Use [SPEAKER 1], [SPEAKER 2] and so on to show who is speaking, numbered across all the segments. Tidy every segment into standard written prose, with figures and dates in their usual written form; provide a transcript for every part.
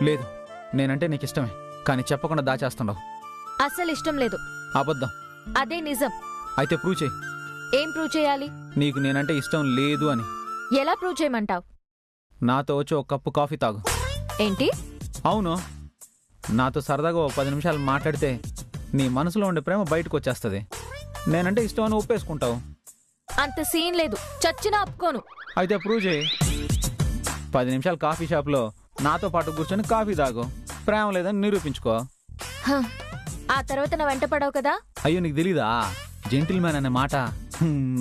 [SPEAKER 1] లేదు, నేనంటే నీకు ఇష్టమే, కానీ చెప్పకుండా దాచేస్తుండవు.
[SPEAKER 2] అసలు ఇష్టం లేదు.
[SPEAKER 1] అబద్ధం.
[SPEAKER 2] అదే నిజం.
[SPEAKER 1] అయితే ప్రూవ్ చేయి.
[SPEAKER 2] ఏం ప్రూవ్ చేయాలి?
[SPEAKER 1] నీకు నేనంటే ఇష్టం లేదు అని.
[SPEAKER 2] ఎలా ప్రూవ్ చేయమంటావు?
[SPEAKER 1] నాతో వచ్చి ఒక కప్పు కాఫీ తాగు.
[SPEAKER 2] ఏంటి?
[SPEAKER 1] అవును, నాతో సరదాగా ఓ 10 నిమిషాలు మాట్లాడితే నీ మనసులో ఉండే ప్రేమ బయటకు వచ్చేస్తుంది. నేనంటే ఇష్టం అని ఒప్పేసుకుంటావు.
[SPEAKER 2] అంత సీన్ లేదు, చచ్చినా ఒప్పుకోను.
[SPEAKER 1] అయితే ప్రూవ్ చేయి. 10 నిమిషాలు కాఫీ షాప్లో నాతో పాటు కూర్చొని కాఫీ తాగు. ప్రేమ లేదని నిరూపించుకో.
[SPEAKER 2] ఆ తర్వాత నా వెంట పడవు కదా?
[SPEAKER 1] అయ్యో, నీకు తెలీదా? జెంటిల్మ్యాన్ అనే మాట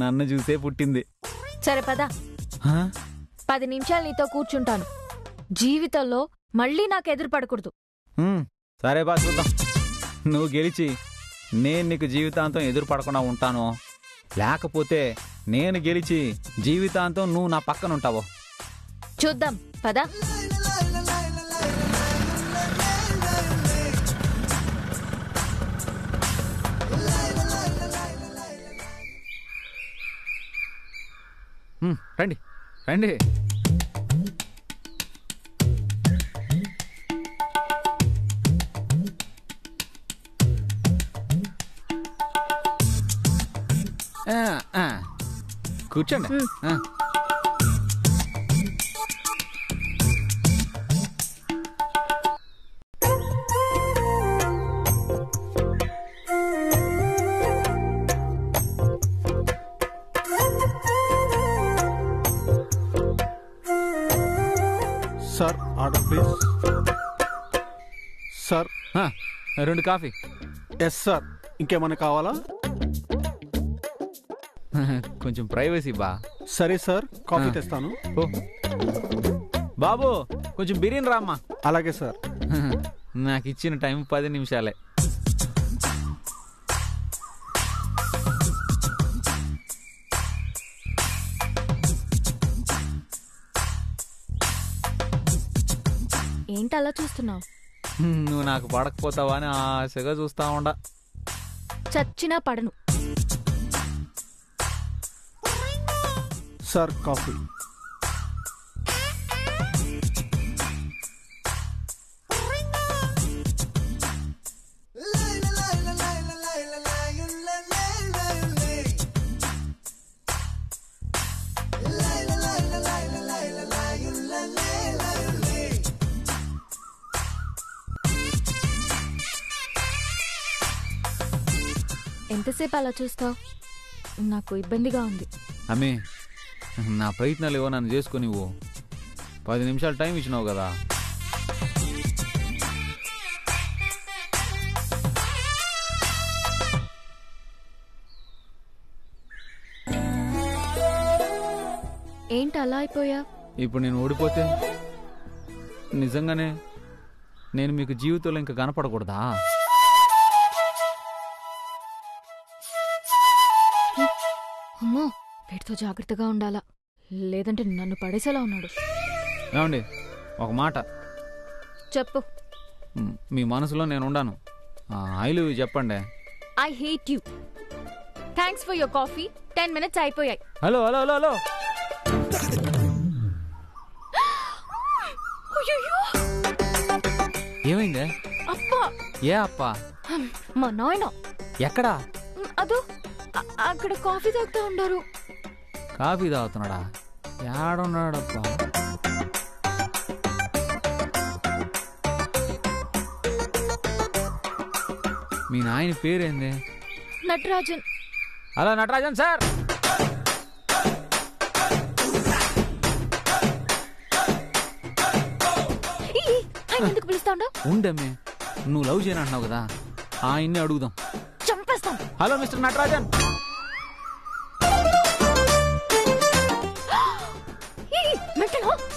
[SPEAKER 1] నన్ను చూసే పుట్టింది.
[SPEAKER 2] సరే పదా. 10 నిమిషాలు నీతో కూర్చుంటాను. జీవితంలో మళ్ళీ నాకు ఎదురు పడకూడదు.
[SPEAKER 1] సరే బా, చూద్దాం. నువ్వు గెలిచి నేను నీకు జీవితాంతం ఎదురు పడకుండా ఉంటాను, లేకపోతే నేను గెలిచి జీవితాంతం నువ్వు నా పక్కన ఉంటావు.
[SPEAKER 2] చూద్దాం పదా.
[SPEAKER 1] రండి రండి. కూర్చోండి.
[SPEAKER 3] Sir, order please. Sir,
[SPEAKER 1] 2 coffee.
[SPEAKER 3] Yes sir. ఇంకేమైనా కావాలా?
[SPEAKER 1] కొంచెం ప్రైవసీ బా.
[SPEAKER 3] సరే సార్, కాఫీ తెస్తాను.
[SPEAKER 1] బాబు, కొంచెం బిర్యానీ రామ్మా.
[SPEAKER 3] అలాగే సార్.
[SPEAKER 1] నాకు ఇచ్చిన టైం 10 నిమిషాలే.
[SPEAKER 2] ఏంటి అలా చూస్తున్నావు?
[SPEAKER 1] నువ్వు నాకు పడకపోతావా అని ఆశగా చూస్తా ఉండా.
[SPEAKER 2] చచ్చినా పడను.
[SPEAKER 3] Sir, coffee.
[SPEAKER 2] ఎంతసేపు అలా చూస్తావు? నాకు ఇబ్బందిగా ఉంది.
[SPEAKER 1] అమ్మే, నా ప్రయత్నాలు ఏవో నన్ను చేసుకుని 10 నిమిషాలు టైం ఇచ్చినావు కదా.
[SPEAKER 2] ఏంటి అలా అయిపోయా?
[SPEAKER 1] ఇప్పుడు నేను ఓడిపోతే నిజంగానే నేను మీకు జీవితంలో ఇంకా కనపడకూడదా?
[SPEAKER 2] అమ్మో, వీటితో జాగ్రత్తగా ఉండాలా, లేదంటే నన్ను పడేసేలా ఉన్నాడు.
[SPEAKER 1] ఏమండి, ఒక మాట
[SPEAKER 2] చెప్పు.
[SPEAKER 1] మీ మనసులో నేను ఉండాను. ఐ లవ్ యూ చెప్పండి.
[SPEAKER 2] I hate you. Thanks for your coffee. 10 minutes అయిపోయాయి.
[SPEAKER 1] Hello hello hello hello. ఏమైందే?
[SPEAKER 2] అప్పా.
[SPEAKER 1] ఏ అప్పా?
[SPEAKER 2] మా నాయన.
[SPEAKER 1] ఎక్కడా?
[SPEAKER 2] అదో అక్కడ కాఫీ తాగుతూ ఉండారు.
[SPEAKER 1] కాఫీ తాగుతున్నాడా? ఏడున్నాడప్పా? మీ నాయన పేరేంది?
[SPEAKER 2] నటరాజన్.
[SPEAKER 1] Hello Natarajan sir.
[SPEAKER 2] ఎందుకు పిలుస్తా ఉండవు?
[SPEAKER 1] ఉండమ్మే, నువ్వు లవ్ చేయనంటున్నావు కదా, ఆయన్ని అడుగుదాం.
[SPEAKER 2] చంపేస్తాం.
[SPEAKER 1] Hello mister Natarajan.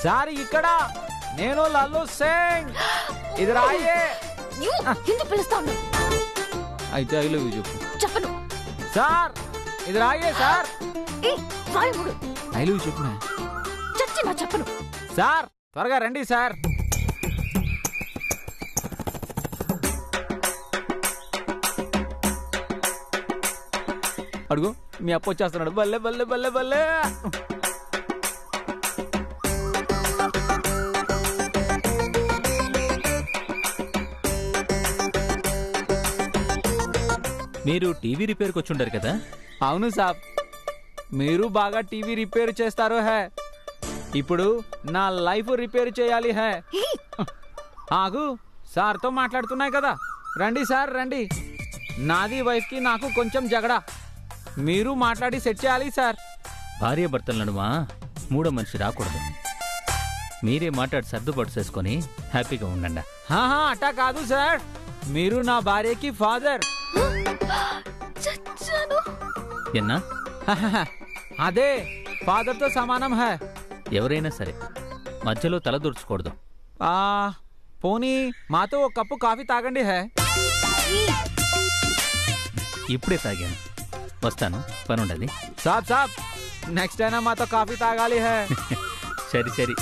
[SPEAKER 1] సారీ, ఇక్కడ నేను లల్లు సింగ్. ఇది రాయే.
[SPEAKER 2] ఎందుకు పిలుస్తా ఉండవు?
[SPEAKER 1] అయితే ఐ లవ్ యూ చెప్పు.
[SPEAKER 2] చెప్పను
[SPEAKER 1] సార్. ఇది రాయే సార్.
[SPEAKER 2] ఐ
[SPEAKER 1] లవ్ యూ చెప్పు.
[SPEAKER 2] చచ్చినా చెప్పను
[SPEAKER 1] సార్. త్వరగా రండి సార్. అడుగు, మీ అప్ప వచ్చేస్తున్నాడు. బల్లే బల్లే బల్లే బల్లే.
[SPEAKER 4] మీరు టీవీ రిపేర్కి వచ్చి ఉంటారు కదా?
[SPEAKER 1] అవును సాబ్, మీరు బాగా టీవీ రిపేర్ చేస్తారు హే. ఇప్పుడు నా లైఫ్ రిపేర్ చేయాలి హే. ఆగు, సార్తో మాట్లాడుతున్నాయి కదా. రండి సార్ రండి. నాది వైఫ్కి నాకు కొంచెం జగడా, మీరు మాట్లాడి సెట్ చేయాలి సార్.
[SPEAKER 4] భార్య భర్తల నడుమ మూడో మనిషి రాకూడదు. మీరే మాట్లాడి సర్దుబాటు చేసుకొని హ్యాపీగా ఉండండి.
[SPEAKER 1] అట్టా కాదు సార్, మీరు నా భార్యకి ఫాదర్.
[SPEAKER 4] ఎన్నా?
[SPEAKER 1] అదే ఫాదర్తో సమానం హే.
[SPEAKER 4] ఎవరైనా సరే మధ్యలో తలదూర్చకూడదు.
[SPEAKER 1] పోనీ మాతో ఒక కప్పు కాఫీ తాగండి హే.
[SPEAKER 4] ఇప్పుడే తాగాను, వస్తాను, పనుండది.
[SPEAKER 1] సాబ్ సాబ్, నెక్స్ట్ అయినా మాతో కాఫీ తాగాలి హే.
[SPEAKER 4] సరి సరి.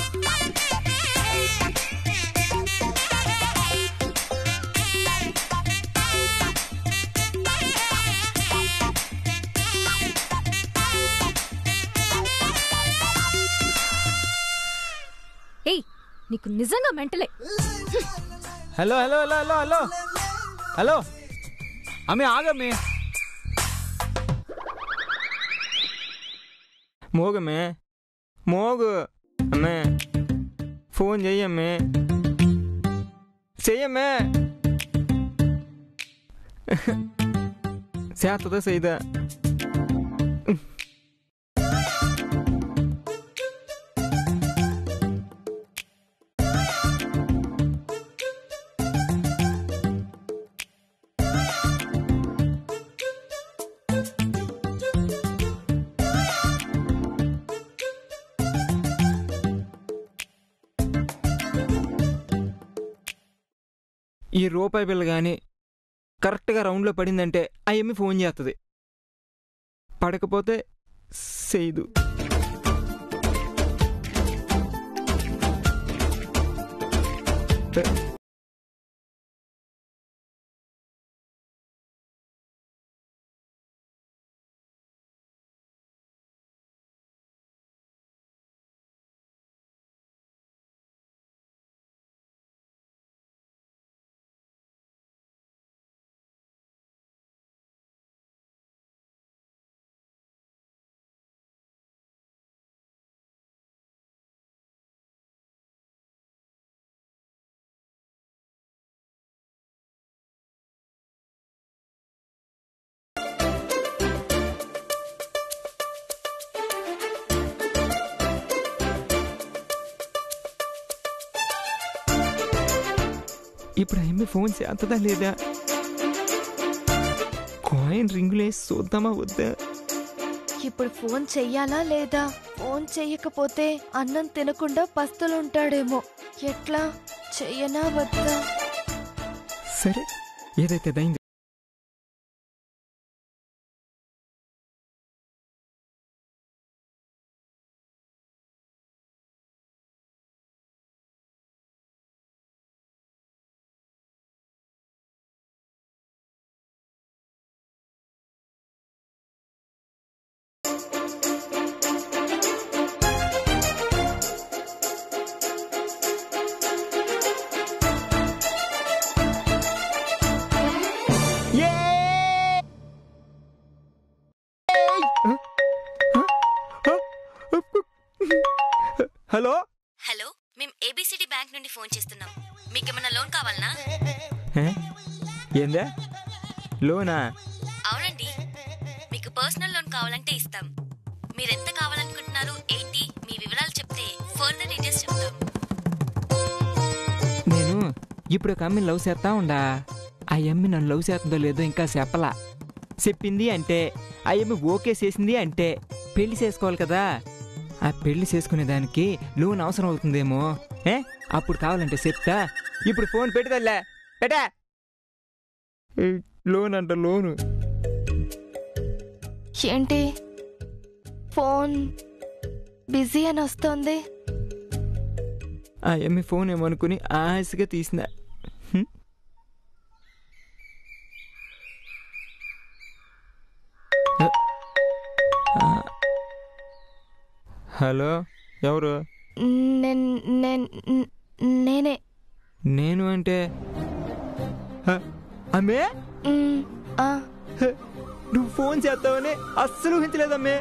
[SPEAKER 2] ఏయ్, నీకు నిజంగా మెంటలే.
[SPEAKER 1] Hello hello hello hello hello hello అమ్మే ఆగమ్మే.
[SPEAKER 5] మోగమ్మే మోగు. అమ్మే ఫోన్ చెయ్యమ్మే, చెయ్యమ్మే. చేస్తుందా చేయదా? ఈ రూపాయి బిల్ల కానీ కరెక్ట్గా రౌండ్లో పడిందంటే ఆ ఎమ్మి ఫోన్ చేస్తుంది, పడకపోతే చేయదు. ఇప్పుడు ఏమి ఫోన్ చేస్తుందా లేదా? కాయిన్ రింగులు వేసి చూద్దామా వద్దా?
[SPEAKER 6] ఇప్పుడు ఫోన్ చెయ్యాలా లేదా? ఫోన్ చెయ్యకపోతే అన్నం తినకుండా పస్తులుంటాడేమో. ఎట్లా చెయ్యనా వద్దా?
[SPEAKER 5] సరే, ఏదైతే అయింది. హలో
[SPEAKER 7] హలో, మేము ఏబిసిడి బ్యాంక్ నుండి ఫోన్ చేస్తున్నాం. మీకేమన్నా లోన్ కావాలనా?
[SPEAKER 5] ఏందా లోనా?
[SPEAKER 7] అవునండి, మీకు పర్సనల్ లోన్ కావాలంటే ఇస్తాం. మీరెంత కావాలనుకుంటున్నారు ఏంటి, మీ వివరాలు చెప్తే ఫర్దర్ డీటెయిల్స్ చెప్తాం.
[SPEAKER 5] నేను ఇప్పుడు ఒక అమ్మిని లవ్ చేస్తా ఉండా. ఆ అమ్మి నన్ను లవ్ చేస్తుందో లేదో ఇంకా చెప్పలా. చెప్పింది అంటే ఆ అమ్మి ఓకే చేసింది అంటే పెళ్లి చేసుకోవాలి కదా. ఆ పెళ్లి చేసుకునే దానికి లోన్ అవసరం అవుతుందేమో. అప్పుడు కావాలంటే చెప్తా. ఇప్పుడు ఫోన్ పెట్టుదల్లే, పెట్టా. లోన్ అంట, లోను.
[SPEAKER 6] ఏంటి ఫోన్ బిజీ అని వస్తోంది?
[SPEAKER 5] ఆ అమ్మి ఫోన్ ఏమనుకుని ఆశగా తీసిన. హలో, ఎవరు?
[SPEAKER 6] నేనే.
[SPEAKER 5] నేను అంటే అమ్మే? నువ్వు ఫోన్ చేస్తావని అస్సలు ఊహించలేదమ్మే.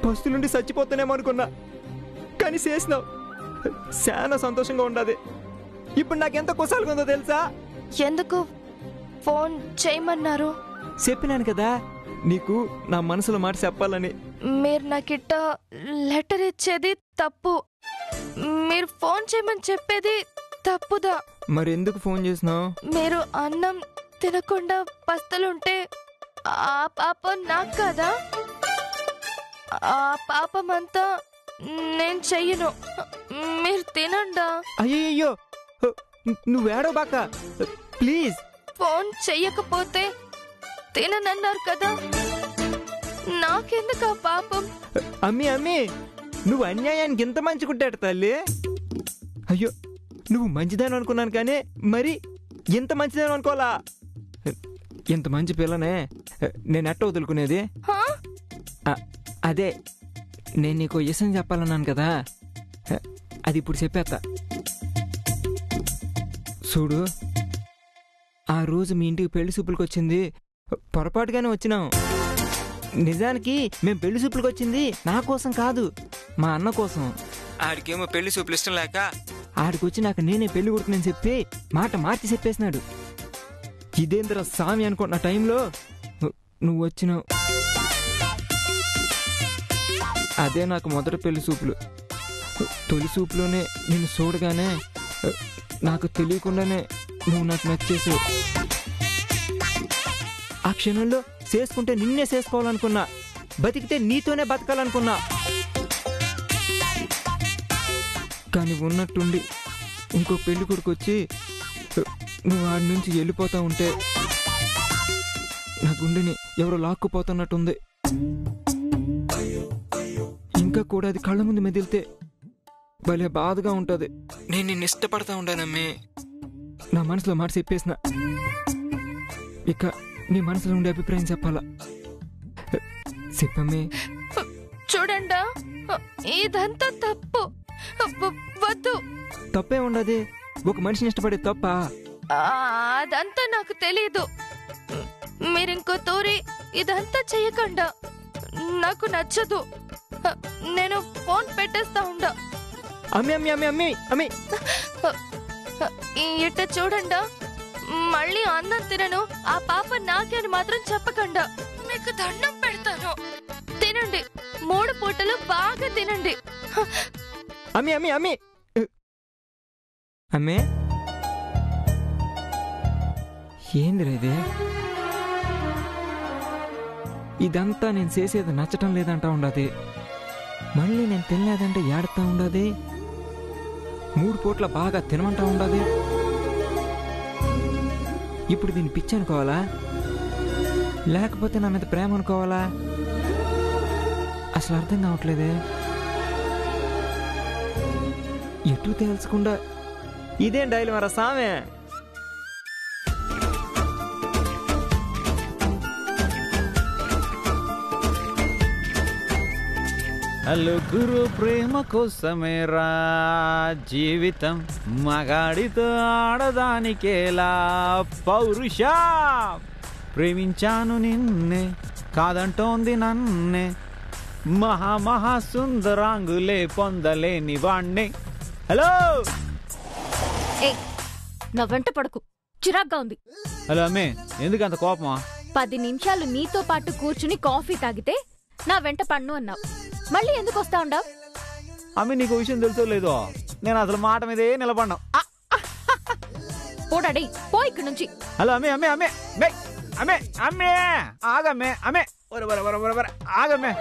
[SPEAKER 5] బస్సు నుండి చచ్చిపోతానేమో అనుకున్నా, కానీ చేసినావు. చాలా సంతోషంగా ఉండదు. ఇప్పుడు నాకెంత కుసాలుగా ఉందో తెలుసా?
[SPEAKER 6] ఎందుకు ఫోన్ చేయమన్నారు?
[SPEAKER 5] చెప్పినాను కదా నీకు నా మనసులో మాట చెప్పాలని.
[SPEAKER 6] మీరు నాకిట్ట లెటర్ ఇచ్చేది తప్పు, మీరు ఫోన్ చేయమని చెప్పేది తప్పుదా?
[SPEAKER 5] మరి ఎందుకు ఫోన్ చేసినావు?
[SPEAKER 6] మీరు అన్నం తినకుండా పస్తులుంటే ఆ పాపం నాకు కదా, ఆ పాపమంతా నేను చెయ్యను. మీరు తినండా.
[SPEAKER 5] అయ్యయ్యో నువ్వేడో బాక ప్లీజ్.
[SPEAKER 6] ఫోన్ చెయ్యకపోతే తిననన్నారు కదా, నాకెందుకు ఆ పాపం?
[SPEAKER 5] అమ్మి అమ్మి నువ్వు అన్యాయానికి ఇంత మంచిగుంటాడు తల్లి. అయ్యో నువ్వు మంచిదాని అనుకున్నాను, కానీ మరి ఇంత మంచిదాని అనుకోవాలా? ఇంత మంచి పిల్లనే నేను ఎట్ట వదులుకునేది?
[SPEAKER 6] హా?
[SPEAKER 5] అదే నేను నీకు విషయం చెప్పాలన్నాను కదా, అది ఇప్పుడు చెప్పేస్తా. చూడు, ఆ రోజు మీ ఇంటికి పెళ్లి చూపులకు వచ్చింది పొరపాటుగానే వచ్చినాం. నిజానికి మేము పెళ్లి చూపులకు వచ్చింది నా కోసం కాదు, మా అన్న కోసం. ఆడికేమో పెళ్లి చూపులు ఇష్టం లేక ఆడికొచ్చి నాకు నేనే పెళ్లి కొడుకునని చెప్పి మాట మార్చి చెప్పేసినాడు. ఇదేంద్ర స్వామి అనుకున్న టైంలో నువ్వు వచ్చినావు. అదే నాకు మొదటి పెళ్లి చూపులు. తొలి చూపులోనే నిన్ను చూడగానే నాకు తెలియకుండానే నువ్వు నాకు నచ్చేసావు. ఆ క్షణంలో చేసుకుంటే నిన్నే చేసుకోవాలనుకున్నా, బతికితే నీతోనే బతకాలనుకున్నా. కానీ ఉన్నట్టుండి ఇంకో పెళ్లి కొడుకు వచ్చి నువ్వు ఆడి నుంచి వెళ్ళిపోతా ఉంటే నా గుండెని ఎవరో లాక్కుపోతున్నట్టుంది. ఇంకా కూడా అది కళ్ళ ముందు మెదిలితే భలే బాధగా ఉంటుంది. నేను నిన్ను ఇష్టపడతా ఉండానమ్మే. నా మనసులో మాట చెప్పేసిన, ఇక నీ మనసులో ఉండే అభిప్రాయం చెప్పాలా? చెప్పమ్మే.
[SPEAKER 6] చూడండా, ఇదంతా తప్పు. వద్దు.
[SPEAKER 5] తప్పే ఉండదు. ఒక మనిషిని ఇష్టపడే తప్ప?
[SPEAKER 6] అదంతా నాకు తెలీదు. మీరింకో తోరి ఇదంతా చెయ్యకుండా, నాకు నచ్చదు. నేను ఫోన్ పెట్టేస్తా ఉండా.
[SPEAKER 5] అమ్మి అమ్మి అమ్మి అమ్మి అమ్మి
[SPEAKER 6] ఇట్ట చూడండా, మళ్ళీ అన్నం తినను, ఆ పాప నాకే అని మాత్రం చెప్పకుండా. మీకు దండం పెడతాను, తినండి. 3 పూటలు బాగా తినండి.
[SPEAKER 5] అమ్మి అమ్మి అమ్మి అమ్మే. ఏందిరా ఇది? ఇదంతా నేను చేసేది నచ్చటం లేదంటా ఉండదు. మళ్ళీ నేను తినలేదంటే ఏడుతా ఉండదు. 3 పూట్ల బాగా తినమంటా ఉండదు. ఇప్పుడు దీన్ని పిచ్చి అనుకోవాలా, లేకపోతే నా మీద ప్రేమ అనుకోవాలా? అసలు అర్థం కావట్లేదే. ఎటు తేల్చకుండా ఇదేం డైలీ మరా సామే.
[SPEAKER 1] నలుగురు ప్రేమ కోసమేరా జీవితం, మగాడితో ఆడదానికేలా పౌరుషా. ప్రేమించాను నిన్నే, కాదంటోంది నన్నే, మహా సుందరాంగులే పొందలేని వాణ్ణే. హలో
[SPEAKER 2] నా వెంట పడకు, చిరాగ్గా ఉంది.
[SPEAKER 1] హలో అమ్మే, ఎందుకు అంత కోపమా?
[SPEAKER 2] 10 నిమిషాలు నీతో పాటు కూర్చుని కాఫీ తాగితే నా వెంట పన్ను అన్నావు. మళ్ళీ ఎందుకు వస్తా ఉండావు?
[SPEAKER 1] అమ్మే, నీకు విషయం తెలుసో లేదో, నేను అసలు మాట మీదే నిలబడ్డా.
[SPEAKER 2] పోడాడి, పో ఇక్కడి నుంచి.
[SPEAKER 1] హలో అమ్మే అమ్మే అమ్మే అమ్మే అమ్మే ఆగమ్మే. అమ్మే ఆగమ్మే.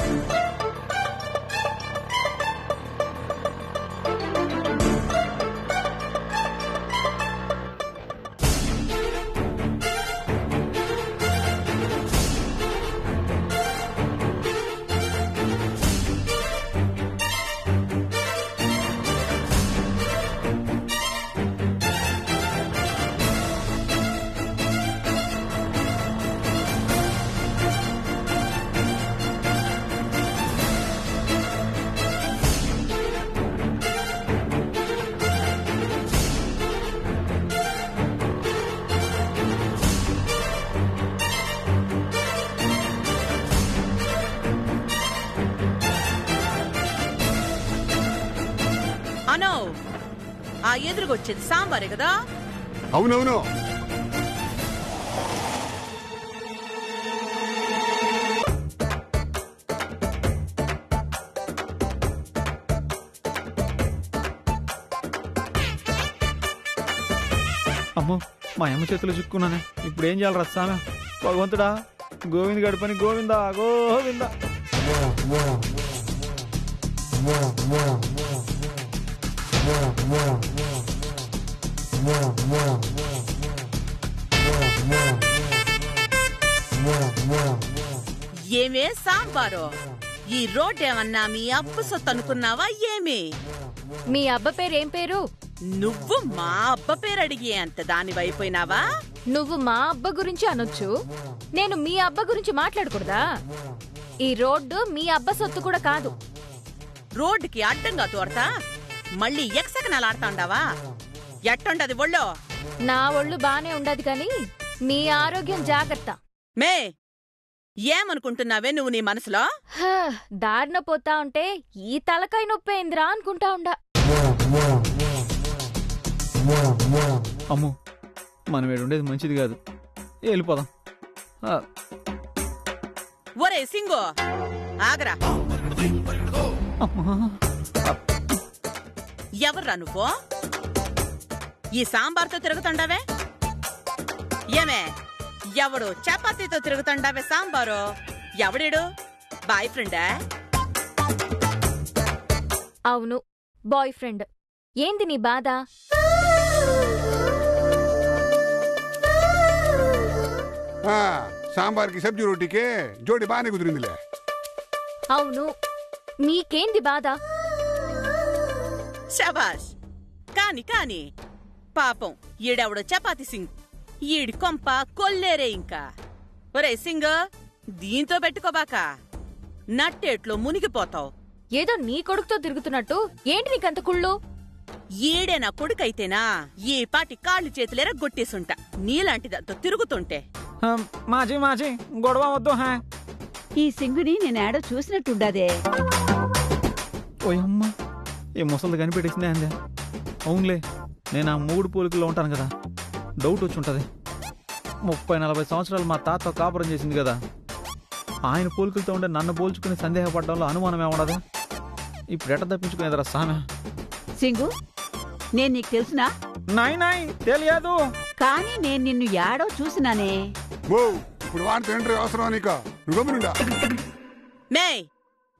[SPEAKER 8] ఆ ఎదురుగొచ్చేది సాంబారే కదా?
[SPEAKER 9] అవునవును.
[SPEAKER 1] అమ్మో, మా అమ్మ చేతిలో చిక్కున్నానే. ఇప్పుడు ఏం చేయాలి రస్సానా? భగవంతుడా, గోవింద్ గడపని గోవిందా గోవిందా.
[SPEAKER 8] ఏమే సాంబారు, ఈ రోడ్డేమన్నా మీ అప్పు సొత్తు అనుకున్నావా ఏమి?
[SPEAKER 2] మీ అబ్బ పేరేం పేరు?
[SPEAKER 8] నువ్వు మా అబ్బ పేరు అడిగే అంత దానివైపోయినావా?
[SPEAKER 2] నువ్వు మా అబ్బ గురించి అనొచ్చు, నేను మీ అబ్బ గురించి మాట్లాడకూడదా? ఈ రోడ్డు మీ అబ్బ సొత్తు కూడా కాదు.
[SPEAKER 8] రోడ్డుకి అడ్డంగా తోడతా మళ్ళీ ఎక్సకనాలాడుతాండావా? ఎట్టుండది ఒళ్ళో?
[SPEAKER 2] నా ఒళ్ళు బానే ఉండదు కాని మీ ఆరోగ్యం జాగ్రత్త.
[SPEAKER 8] మే, ఏమనుకుంటున్నావే నువ్వు నీ మనసులో?
[SPEAKER 2] దారిన పోతా ఉంటే ఈ తలకాయ నొప్పేంద్రా అనుకుంటా ఉండా.
[SPEAKER 1] అమ్మో, మనం ఏడుండేది మంచిది కాదు, వెళ్ళిపోదాం.
[SPEAKER 8] ఒరే సింగో, ఆగరా. ఎవర్రా నువ్వు? ఈ సాంబార్తో తిరుగుతుండావే? ఏమే, ఎవడు చపాతీతో తిరుగుతుండావే సాంబారు? ఎవడేడు? బాయ్ ఫ్రెండా?
[SPEAKER 2] అవును, బాయ్ ఫ్రెండ్. ఏంది నీ బాధ?
[SPEAKER 9] సాంబార్కి సబ్జీ రోటీకే జోడి బాగానే కుదిరిందిలే.
[SPEAKER 2] అవును, నీకేంది బాధ?
[SPEAKER 8] శబాష్, కాని కాని. పాపం ఈడెవడో చపాతీ సింగ్, ఈడి కొంప కొల్లేరే ఇంకా. ఒరే సింగ్, దీంతో పెట్టుకోబాక, నట్టేట్లో మునిగిపోతావు.
[SPEAKER 2] ఏదో నీ కొడుకుతో తిరుగుతున్నట్టు ఏంటి నీకంత కుళ్ళు?
[SPEAKER 8] ఈడే నా కొడుకైతేనా ఈ పాటి కాళ్ళు చేతులేరా గొట్టేసుంటా నీలాంటిదంతా తిరుగుతుంటే.
[SPEAKER 1] మాజీ మాజీ గొడవ వద్దు.
[SPEAKER 10] ఈ సింగుని నేనేడో చూసినట్టుండదే.
[SPEAKER 1] ఓయమ్మ, ఏ ముసలి కనిపెట్టేసిందే అందే. అవునులే, నేను ఆ 3 పోలికల్లో ఉంటాను కదా, డౌట్ వచ్చి ఉంటుంది. 30-40 సంవత్సరాలు మా తాత కాపురం చేసింది కదా, ఆయన పోలికలతో ఉండే నన్ను పోల్చుకుని సందేహపడడంలో అనుమానం ఏమన్నది? ఇప్పుడు ఎట్ట తప్పించుకునేదిరా సామె?
[SPEAKER 10] సింగు, నేను నీకు తెలుసునా?
[SPEAKER 1] నాయ్ నాయ్ తెలియదు,
[SPEAKER 10] కానీ నేను నిన్ను యాడో చూసినానే.
[SPEAKER 9] ఇప్పుడు వాడితో ఎంట్రీ అవసరం నీకు? నువ్వు
[SPEAKER 8] మే,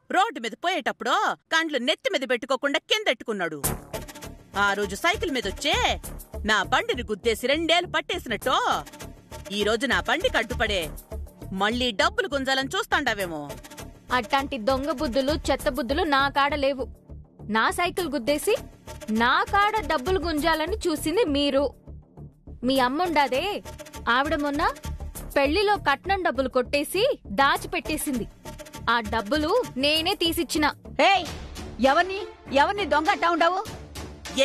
[SPEAKER 8] రోడ్డు మీద పోయేటప్పుడు కండ్లు నెత్తి మీద పెట్టుకోకుండా కిందెట్టుకున్నాడు. ఆ రోజు సైకిల్ మీదొచ్చే నా బండిని గుద్దేసి 2 ఏళ్లు పట్టేసినట్టు ఈ రోజు నా బండికి అడ్డుపడే మళ్ళీ డబ్బులు గుంజాలని చూస్తాండావేమో.
[SPEAKER 2] అట్లాంటి దొంగ బుద్ధులు, చెత్త బుద్ధులు నా కాడ లేవు. నా సైకిల్ గుద్దేసి నా కాడ డబ్బులు గుంజాలని చూసింది మీరు. మీ అమ్ముండాదే, ఆవిడ మొన్న పెళ్లిలో కట్నం డబ్బులు కొట్టేసి దాచిపెట్టేసింది. ఆ డబ్బులు నేనే తీసిచ్చిన.
[SPEAKER 10] ఏయ్, ఎవరిని దొంగట్టా ఉండవు?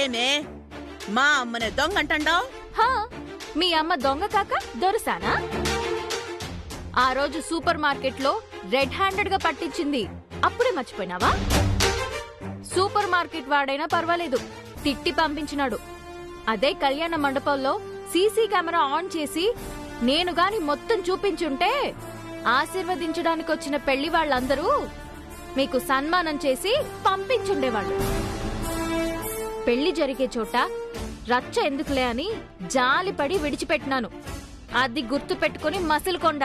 [SPEAKER 8] ఏమే, మా అమ్మనే దొంగంటాండావు?
[SPEAKER 2] మీ అమ్మ దొంగ కాక దొరసానా? ఆ రోజు సూపర్ మార్కెట్లో రెడ్ హ్యాండెడ్ గా పట్టించింది, అప్పుడే మర్చిపోయినావా? సూపర్ మార్కెట్ వాడైనా పర్వాలేదు, తిట్టి పంపించినాడు. అదే కళ్యాణ మండపంలో సీసీ కెమెరా ఆన్ చేసి నేను గాని మొత్తం చూపించుంటే ఆశీర్వదించడానికి వచ్చిన పెళ్లి వాళ్ళందరూ మీకు సన్మానం చేసి పంపించుండేవాళ్ళు. పెళ్లి జరిగే చోట రచ్చ ఎందుకులే అని జాలిపడి విడిచిపెట్టినాను. అది గుర్తు పెట్టుకుని మసిలుకొండ.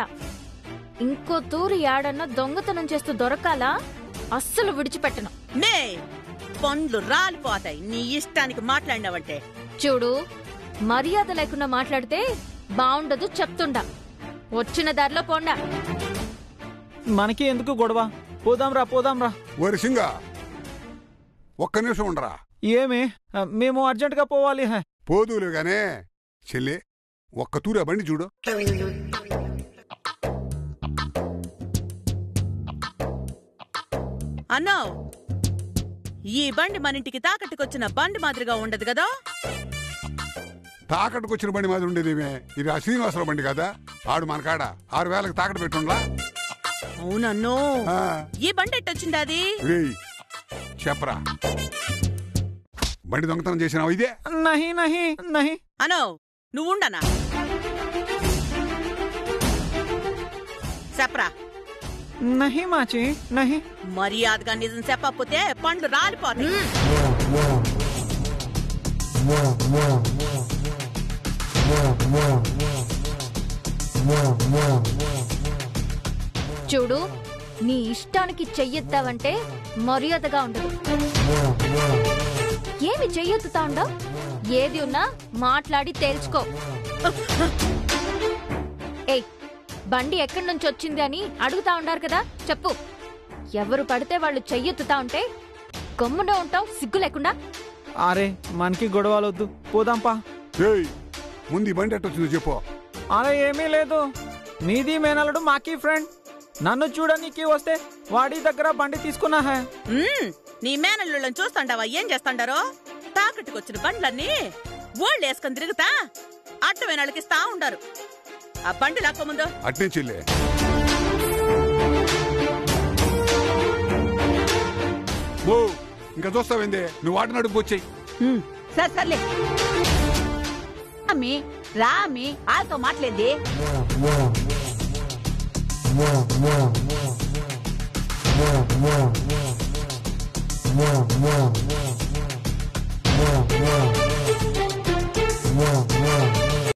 [SPEAKER 2] ఇంకో తూరు యాడన్నా దొంగతనం చేస్తూ దొరకాలా అస్సలు విడిచిపెట్టను.
[SPEAKER 8] నే పండ్లు రాలిపోతాయి నీ ఇష్టానికి మాట్లాడినావంటే.
[SPEAKER 2] చూడు, మర్యాద లేకుండా మాట్లాడితే బావుండదు చెప్తుండా. వచ్చిన దారిలో పోండా.
[SPEAKER 1] మనకి ఎందుకు గొడవ? పోదాంరా పోదాంరా.
[SPEAKER 9] ఓరి సింగా, ఒక్క నిమిషం ఉండరా.
[SPEAKER 1] ఏమి, మేము అర్జెంటుగా పోవాలి.
[SPEAKER 9] పోదులే గానే చెల్లి, ఒక్క తూరా బండి చూడు.
[SPEAKER 8] అన్నావు, ఈ బండి మన ఇంటికి తాకట్టుకొచ్చిన బండి మాదిరిగా ఉండదు కదా?
[SPEAKER 9] తాకట్టుకొచ్చిన బండి మాదిరి ఉండేదేమే. ఇది ఆ శ్రీనివాసరావు బండి కదా, ఆడు మన కాడ 6,000కి తాకట్టు పెట్టుండ్లా.
[SPEAKER 8] అవునన్ను, ఈ బండి ఎట్టొచ్చింది? అది
[SPEAKER 9] చెప్పరా. బండి దొంగతనం చేసినావు ఇదే?
[SPEAKER 1] నహి నహి నహి.
[SPEAKER 8] అనో నువ్వుండనా? చెప్పరా.
[SPEAKER 1] నహి మాచి నహి.
[SPEAKER 8] మర్యాదగా నిజం చెప్పకపోతే పండ్లు రాలిపోతాయి.
[SPEAKER 2] చూడు, నీ ఇష్టానికి చెయ్యెత్తావంటే మర్యాదగా ఉండదు. ఏమి చెయ్యెత్తుతా ఉండవు? ఏది ఉన్నా మాట్లాడి తేల్చుకో. ఏయ్, బండి ఎక్కడి నుంచి వచ్చింది అని అడుగుతా ఉండారు కదా, చెప్పు. ఎవరు పడితే వాళ్ళు చెయ్యెత్తుతా ఉంటే గమ్మునే ఉంటావు సిగ్గు లేకుండా.
[SPEAKER 1] అరే మనకి గొడవలొద్దు, పోదాంపా.
[SPEAKER 9] ముందు ఈ బండి ఎట్టొచ్చిందో చెప్పు.
[SPEAKER 1] అరే ఏమీ లేదు, నీది మేనలుడు మాకి ఫ్రెండ్. నన్ను చూడనీకి వస్తే వాడి దగ్గర బండి తీసుకున్నా హే.
[SPEAKER 8] నీ మేనల్లుళ్ళని చూస్తాండావా ఏం చేస్తాండారో? తాకట్టుకొచ్చిన బండ్లన్నీ ఓళ్ళు వేసుకొని తిరుగుతా అడ్డమైన వాళ్ళకి ఇస్తా ఉండారు. ఆ బండి లాక్కోముందు.
[SPEAKER 9] అట్నే చెల్లే. ఇంకా చూస్తావేందే, నువ్వు వాటిని అడుగు వచ్చాయి.
[SPEAKER 10] సరే సర్లే అమ్మి, రా అమ్మి, వాళ్ళతో మాట్లాడేది.